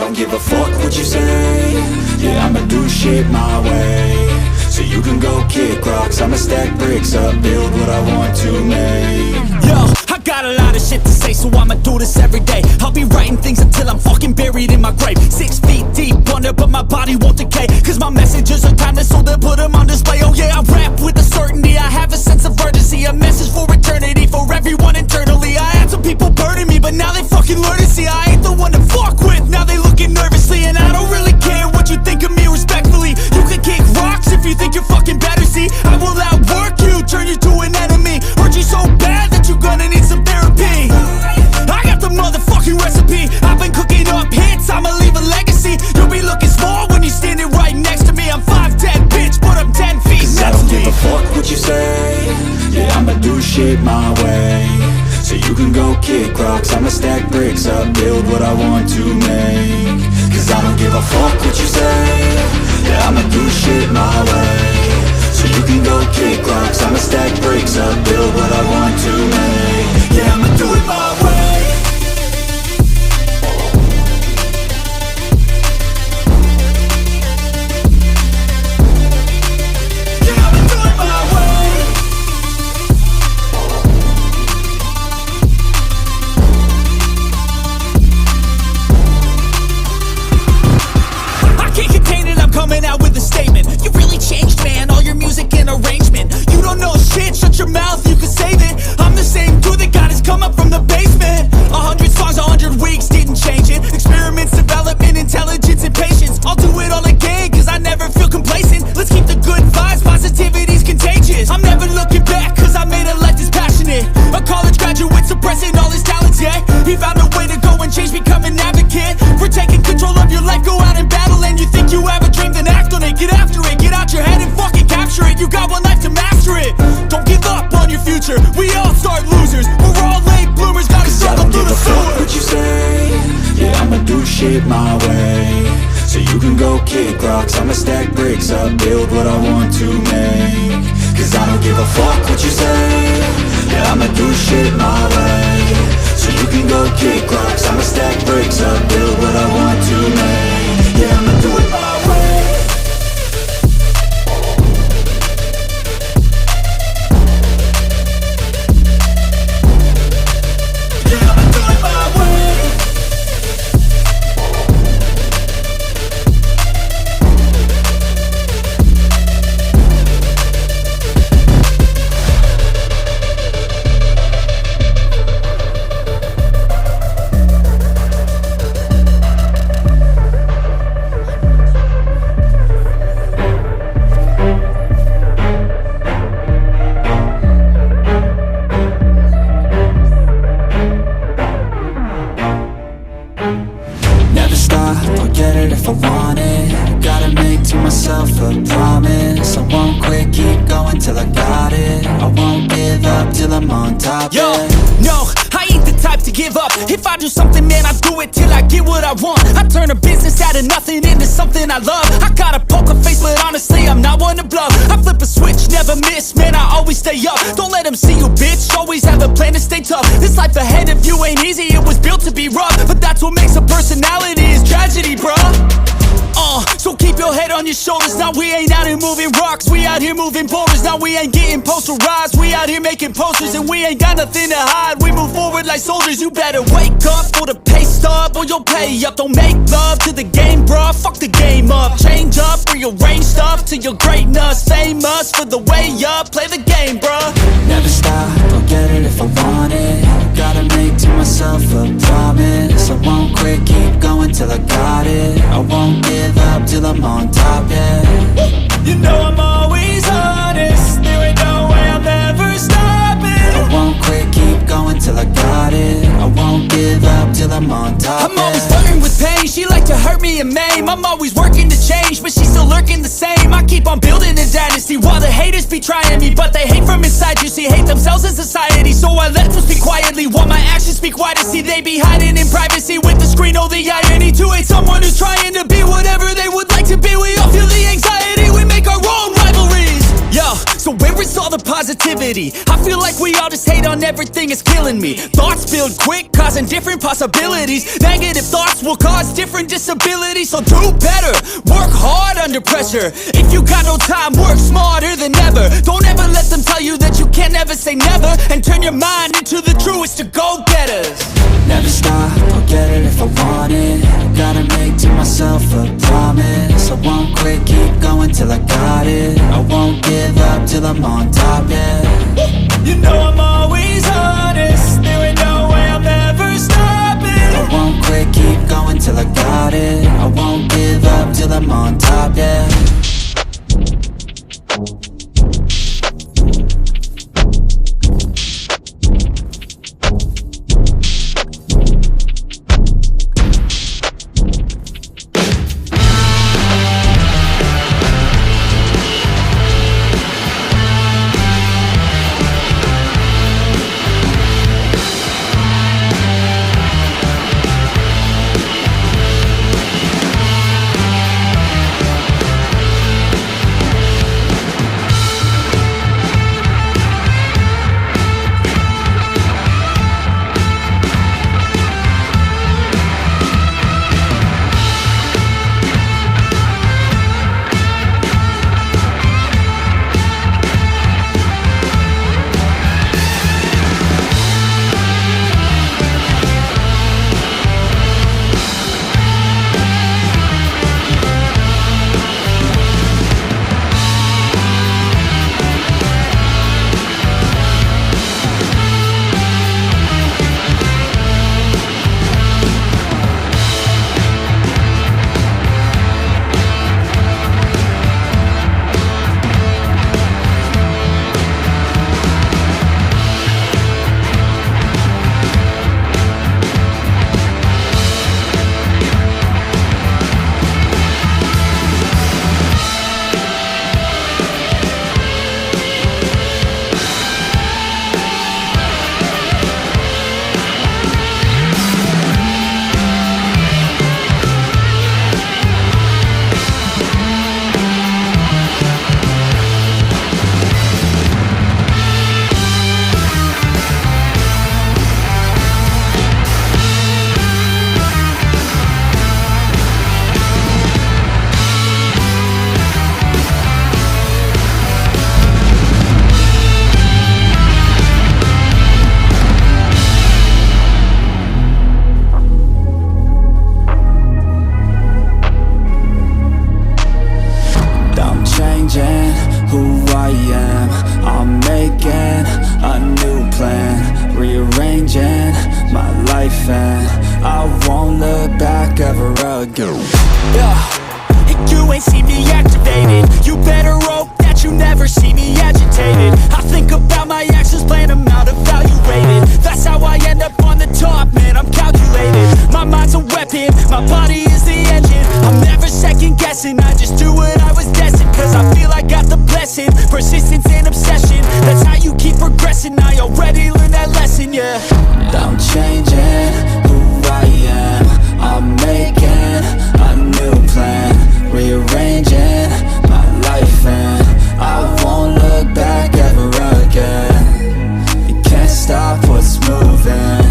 don't give a fuck what you say. Yeah, I'ma do shit my way. So you can go kick rocks, I'ma stack bricks up, build what I want to make. Yo, I got a lot of shit to say, so I'ma do this every day. I'll be writing things until I'm fucking buried in my grave. 6 feet deep under, but my body won't decay, cause my messages are timeless, so they'll put them on display. Oh yeah, I rap with a certainty, I have a sense of urgency, a message for eternity, for everyone internally. I had some people burning me, but now they fucking learn to see I ain't the one to fuck with, now they looking nervously. And I don't really care what you think of me, respectfully. You can kick rocks if you think you're fucking better, see I will outwork you, turn you to an enemy, hurt you so bad that you're gonna need some therapy. I got the motherfucking recipe, I've been cooking up hits, I'ma leave a legacy. You'll be looking small when you're standing right next to me. I'm 5'10", bitch, but I'm 10 feet next to me. I don't give a fuck what you say. Yeah, I'ma do shit my way. So you can go kick rocks, I'ma stack bricks up, build what I want to make. Cause I don't give a fuck what you say. Yeah, I'ma do shit my way. So you can go kick rocks, I'ma stack bricks up, build what I want to make. Yeah, I'ma do it my way. Yeah, I'ma do it my way. I can't contain it, I'm coming out with a statement. You really changed, man, all your music and arrangement. You don't know shit, shut your mouth, you can save it. I'm the same dude that got his come up from the basement. 100 songs, 100 weeks, didn't change it. Experiments, development, intelligence, and patience. I'll do it all again, cause I never feel complacent. Let's keep the good vibes, positivity's contagious. I'm never looking back, cause I made a life that's passionate. A college graduate suppressing all his talents, yeah. He found a way to go and change, become an advocate for taking control of your life, go out and battle. And you think you have a dream, then act on it. Get after it, get out your head and fucking capture it. You got one life to master it. Don't give up on your future, we all start losers. We're all late bloomers, gotta struggle through the sewer. What you say? Yeah, I'ma do shit my way. So you can go kick rocks, I'ma stack bricks up, build what I want to make. Cause I don't give a fuck what you say. Yeah, I'ma do shit my way. So you can go kick rocks, I'ma stack bricks up, build what I want to make. Yeah, I'ma do it my way. Yeah, I'ma do it my way. Never stop, I'll get it if I want it. Gotta make to myself a promise. I won't quit, keep going till I got it. I won't give up till I'm on top. Yo, yeah. no, I ain't the type to give up. If I do something, man, I do it till I get what I want. I turn a business out of nothing into something I love. I got a poker face, but honestly, I'm not one to bluff. I flip a switch, never miss, man, I always stay up. Don't let them see you, bitch, always have a plan to stay tough. This life ahead of you ain't easy, it was built to be rough. But that's what makes a personality, is tragedy, bruh. So keep your head on your shoulders. Now we ain't out here moving rocks, we out here moving boulders. Now we ain't getting posterized, we out here making posters. And we ain't got nothing to hide, we move forward like soldiers. You better wake up for the pay stub, or you'll pay up. Don't make love to the game, bruh, fuck the game up. Change up, rearrange stuff to your greatness. Famous for the way up, play the game, bruh. Never stop, I'll get it if I want it. Gotta make to myself a promise. I won't quit, keep going till I got it. I won't give up till I'm on top, yeah. You know I'm always honest, there ain't no way I'll ever stop it. I won't quit, keep going till I got it. I won't give up till I'm on top, I'm always flirting with pain, she like to hurt me and maim. I'm always working to change, but she's still lurking the same. I keep on building a dynasty while the haters be trying me. But they hate from inside, you see, hate themselves in society. So I let them speak quietly while my actions speak wider. See, they be hiding in privacy with the screen. Oh, the irony to hate someone who's trying to be whatever they would like to be. We all feel the anxiety, we make our own rivalries. Yo, so where is all the positivity. I feel like we all just hate on everything, it's killing me. Thoughts build quick, causing different possibilities. Negative thoughts will cause different disabilities. So do better, work hard under pressure. If you got no time, work smarter than ever. Don't ever let them tell you that you can't ever say never. And turn your mind into the truest of go-getters. Never stop, I'll get it if I want it. Gotta make to myself a promise. I won't quit, keep going till I got it. I won't give up till I'm on top, yeah. You know I'm always honest, there ain't no way I'm ever stopping. I won't quit, keep going till I got it. I won't give up till I'm on top, yeah. Who I am, I'm making a new plan, rearranging my life and I won't look back ever again. Yeah, you ain't see me activated. You better hope that you never see me agitated. I think about my actions, plan them out, evaluated. That's how I end up on the top, man, I'm calculated. My mind's a weapon, my body is the engine. I'm never second guessing, I just do what I was destined. Cause I feel I got the blessing, persistence and obsession. That's how you keep progressing, I already learned that lesson, yeah. I'm changing who I am, I'm making a new plan, rearranging my life and I won't look back ever again. You can't stop what's moving,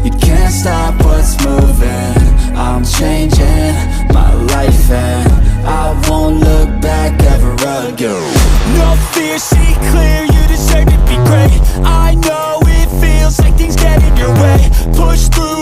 you can't stop what's moving. I'm changing my life and I won't look back ever again. No fear, see clear, you deserve to be great. I know it feels like things get in your way. Push through